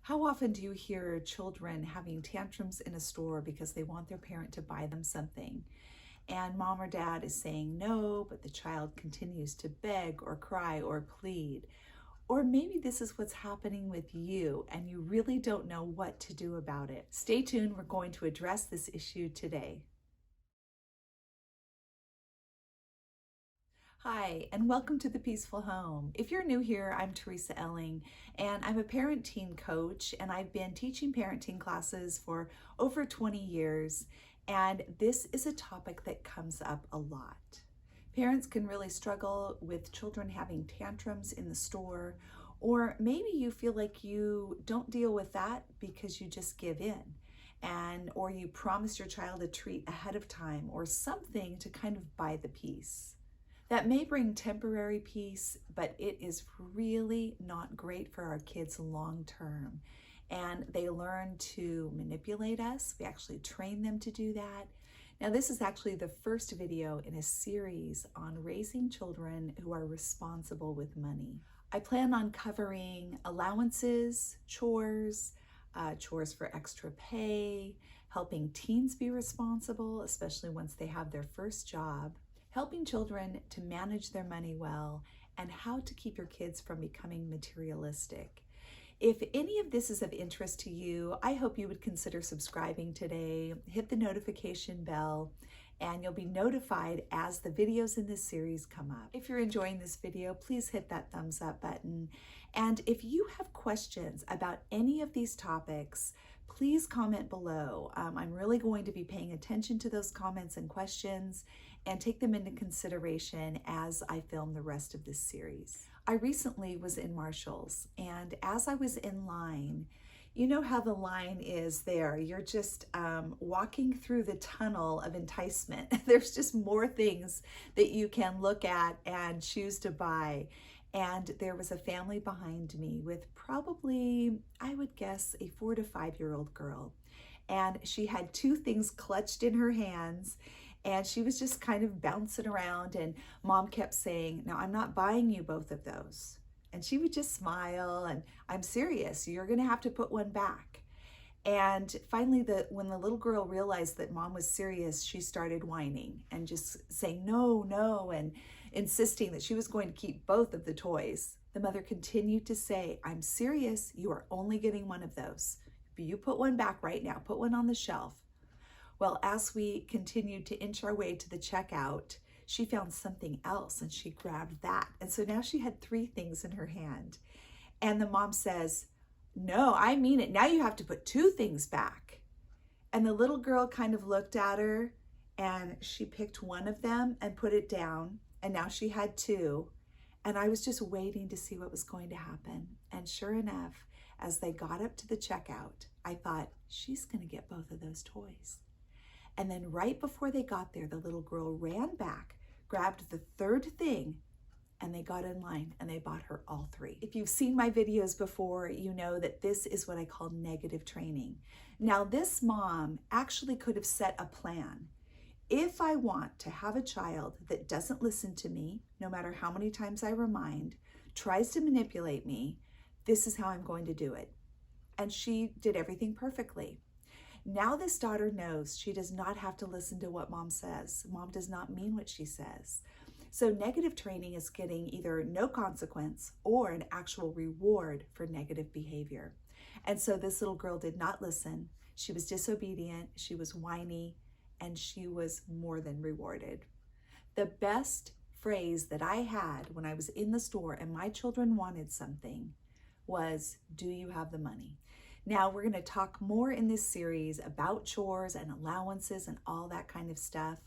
How often do you hear children having tantrums in a store because they want their parent to buy them something? And mom or dad is saying no, but the child continues to beg or cry or plead. Or maybe this is what's happening with you and you really don't know what to do about it. Stay tuned, we're going to address this issue today. Hi, and welcome to The Peaceful Home. If you're new here, I'm TeresaElling, and I'm a parent-teen coach, and I've been teaching parenting classes for over 20 years, and this is a topic that comes up a lot. Parents can really struggle with children having tantrums in the store, or maybe you feel like you don't deal with that because you just give in, or you promise your child a treat ahead of time or something to kind of buy the peace. That may bring temporary peace, but it is really not great for our kids long term. And they learn to manipulate us. We actually train them to do that. Now, this is actually the first video in a series on raising children who are responsible with money. I plan on covering allowances, chores for extra pay, helping teens be responsible, especially once they have their first job, helping children to manage their money well, and how to keep your kids from becoming materialistic. If any of this is of interest to you, I hope you would consider subscribing today, hit the notification bell, and you'll be notified as the videos in this series come up. If you're enjoying this video, please hit that thumbs up button. And if you have questions about any of these topics, please comment below. I'm really going to be paying attention to those comments and questions and take them into consideration as I film the rest of this series. I recently was in Marshall's, and as I was in line, you know how the line is there. You're just walking through the tunnel of enticement. There's just more things that you can look at and choose to buy. And there was a family behind me with probably, I would guess, a 4 to 5 year old girl. And she had two things clutched in her hands, and she was just kind of bouncing around, and mom kept saying, "Now, I'm not buying you both of those." And she would just smile, and "I'm serious, you're gonna have to put one back." And finally, when the little girl realized that mom was serious, she started whining and just saying no, no, and insisting that she was going to keep both of the toys. The mother continued to say, "I'm serious, you are only getting one of those. But you put one back right now, put one on the shelf." Well, as we continued to inch our way to the checkout, she found something else and she grabbed that. And so now she had 3 things in her hand. And the mom says, "No, I mean it. Now you have to put 2 things back." And the little girl kind of looked at her and she picked one of them and put it down. And now she had 2. And I was just waiting to see what was going to happen. And sure enough, as they got up to the checkout, I thought, she's going to get both of those toys. And then right before they got there, the little girl ran back, grabbed the 3rd thing, and they got in line and they bought her all 3. If you've seen my videos before, you know that this is what I call negative training. Now, this mom actually could have set a plan. If I want to have a child that doesn't listen to me, no matter how many times I remind, tries to manipulate me, this is how I'm going to do it. And she did everything perfectly. Now this daughter knows she does not have to listen to what mom says. Mom does not mean what she says. So negative training is getting either no consequence or an actual reward for negative behavior. And so this little girl did not listen. She was disobedient, she was whiny, and she was more than rewarded. The best phrase that I had when I was in the store and my children wanted something was, "Do you have the money?" Now, we're going to talk more in this series about chores and allowances and all that kind of stuff.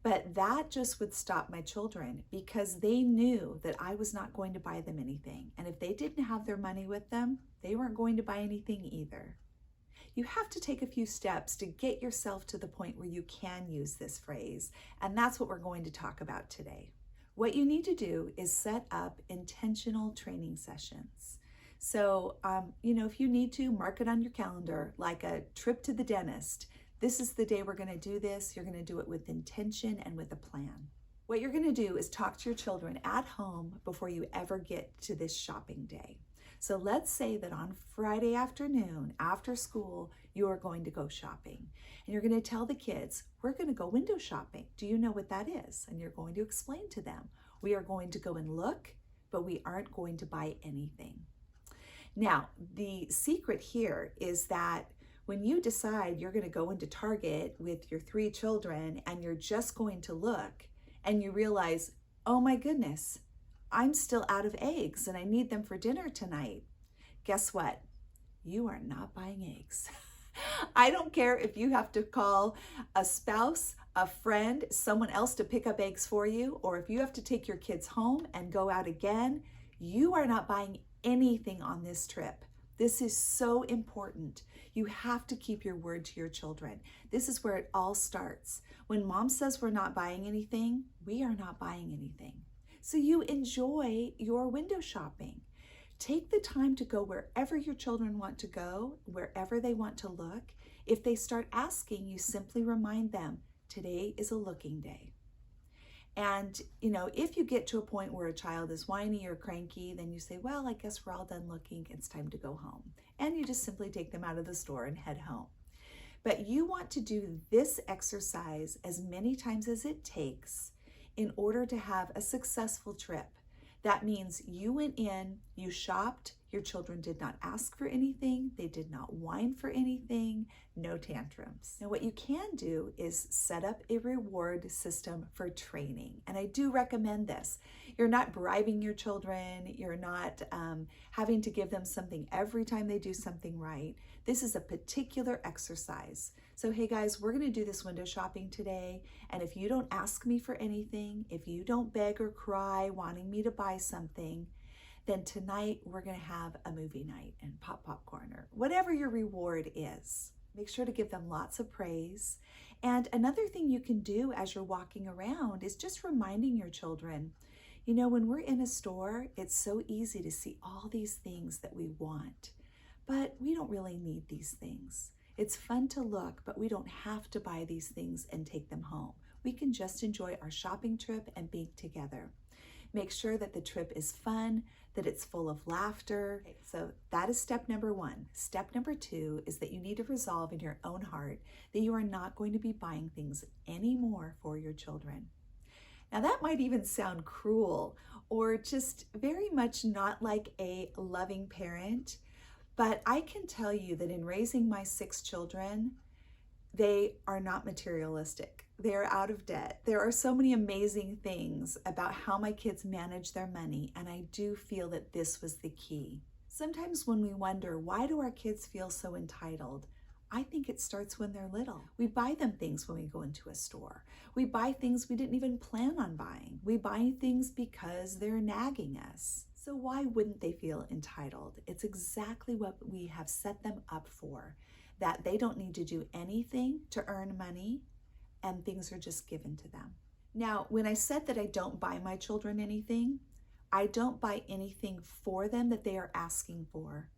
But that just would stop my children because they knew that I was not going to buy them anything. And if they didn't have their money with them, they weren't going to buy anything either. You have to take a few steps to get yourself to the point where you can use this phrase. And that's what we're going to talk about today. What you need to do is set up intentional training sessions. So, if you need to, mark it on your calendar, like a trip to the dentist. This is the day we're going to do this. You're going to do it with intention and with a plan. What you're going to do is talk to your children at home before you ever get to this shopping day. So let's say that on Friday afternoon after school, you are going to go shopping and you're going to tell the kids, we're going to go window shopping. Do you know what that is? And you're going to explain to them, we are going to go and look, but we aren't going to buy anything. Now, the secret here is that when you decide you're going to go into Target with your 3 children and you're just going to look and you realize, oh my goodness, I'm still out of eggs and I need them for dinner tonight. Guess what? You are not buying eggs. I don't care if you have to call a spouse, a friend, someone else to pick up eggs for you, or if you have to take your kids home and go out again, you are not buying anything on this trip. This is so important. You have to keep your word to your children. This is where it all starts. When mom says we're not buying anything, we are not buying anything. So you enjoy your window shopping. Take the time to go wherever your children want to go, wherever they want to look. If they start asking, you simply remind them, today is a looking day. And, if you get to a point where a child is whiny or cranky, then you say, well, I guess we're all done looking. It's time to go home. And you just simply take them out of the store and head home. But you want to do this exercise as many times as it takes in order to have a successful trip. That means you went in, you shopped, your children did not ask for anything, they did not whine for anything, no tantrums. Now what you can do is set up a reward system for training. And I do recommend this. You're not bribing your children, you're not having to give them something every time they do something right. This is a particular exercise. So hey guys, we're gonna do this window shopping today, and if you don't ask me for anything, if you don't beg or cry wanting me to buy something, then tonight we're gonna have a movie night and pop popcorn or whatever your reward is. Make sure to give them lots of praise. And another thing you can do as you're walking around is just reminding your children, when we're in a store, it's so easy to see all these things that we want, but we don't really need these things. It's fun to look, but we don't have to buy these things and take them home. We can just enjoy our shopping trip and being together. Make sure that the trip is fun, that it's full of laughter. So that is step number 1. Step number 2 is that you need to resolve in your own heart that you are not going to be buying things anymore for your children. Now that might even sound cruel or just very much not like a loving parent, but I can tell you that in raising my 6 children, they are not materialistic. They're out of debt. There are so many amazing things about how my kids manage their money, and I do feel that this was the key. Sometimes when we wonder, why do our kids feel so entitled? I think it starts when they're little. We buy them things when we go into a store. We buy things we didn't even plan on buying. We buy things because they're nagging us. So why wouldn't they feel entitled? It's exactly what we have set them up for, that they don't need to do anything to earn money and things are just given to them. Now, when I said that I don't buy my children anything, I don't buy anything for them that they are asking for,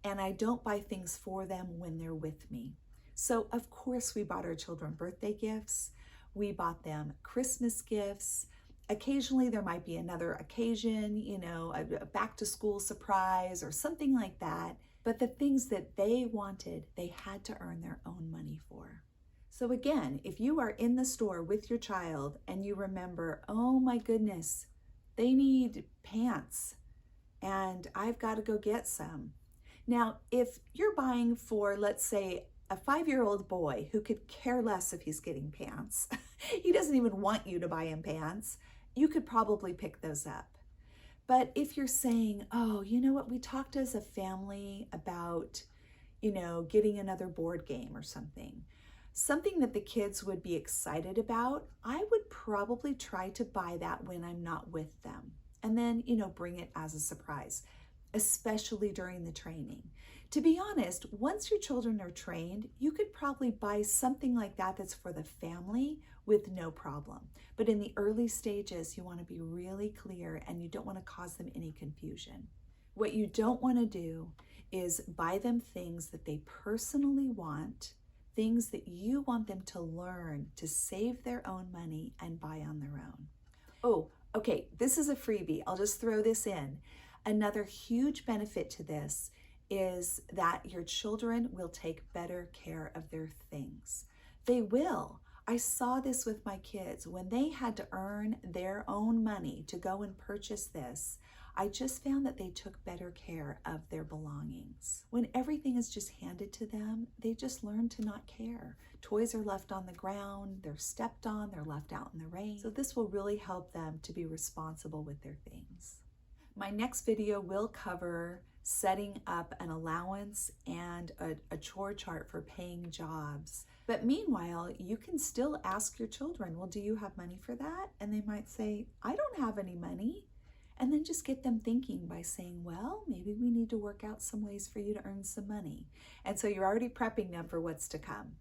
and I don't buy things for them when they're with me. So of course we bought our children birthday gifts, we bought them Christmas gifts. Occasionally there might be another occasion, a back to school surprise or something like that. But the things that they wanted, they had to earn their own money for. So again, if you are in the store with your child and you remember, oh my goodness, they need pants and I've got to go get some. Now, if you're buying for, let's say, a 5-year-old boy who could care less if he's getting pants, he doesn't even want you to buy him pants, you could probably pick those up. But if you're saying, oh, you know what, we talked as a family about, getting another board game or something that the kids would be excited about, I would probably try to buy that when I'm not with them. And then, bring it as a surprise, especially during the training. To be honest, once your children are trained, you could probably buy something like that that's for the family with no problem. But in the early stages, you want to be really clear and you don't want to cause them any confusion. What you don't want to do is buy them things that they personally want, things that you want them to learn to save their own money and buy on their own. Oh, okay, this is a freebie. I'll just throw this in. Another huge benefit to this is that your children will take better care of their things. They will. I saw this with my kids. When they had to earn their own money to go and purchase this, I just found that they took better care of their belongings. When everything is just handed to them, they just learn to not care. Toys are left on the ground, they're stepped on, they're left out in the rain. So this will really help them to be responsible with their things. My next video will cover setting up an allowance and a chore chart for paying jobs. But meanwhile, you can still ask your children, well, do you have money for that? And they might say, I don't have any money. And then just get them thinking by saying, well, maybe we need to work out some ways for you to earn some money. And so you're already prepping them for what's to come.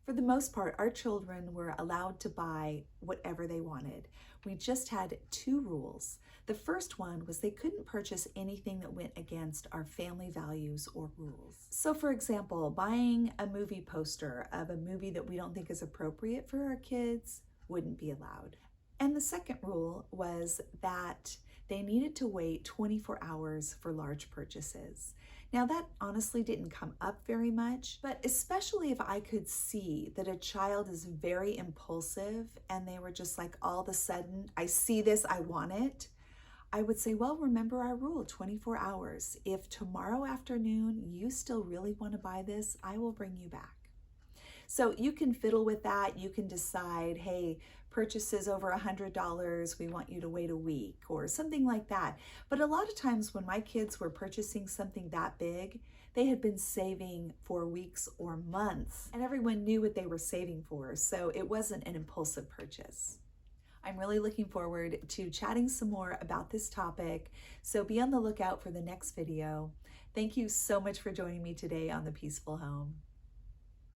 For the most part, our children were allowed to buy whatever they wanted. We just had 2 rules. The first one was they couldn't purchase anything that went against our family values or rules. So for example, buying a movie poster of a movie that we don't think is appropriate for our kids wouldn't be allowed. And the second rule was that they needed to wait 24 hours for large purchases. Now that honestly didn't come up very much, but especially if I could see that a child is very impulsive and they were just like, all of a sudden, I see this, I want it, I would say, well, remember our rule, 24 hours. If tomorrow afternoon you still really want to buy this, I will bring you back. So you can fiddle with that. You can decide, hey, purchases over $100, we want you to wait a week or something like that. But a lot of times when my kids were purchasing something that big, they had been saving for weeks or months, and everyone knew what they were saving for. So it wasn't an impulsive purchase. I'm really looking forward to chatting some more about this topic. So be on the lookout for the next video. Thank you so much for joining me today on The Peaceful Home.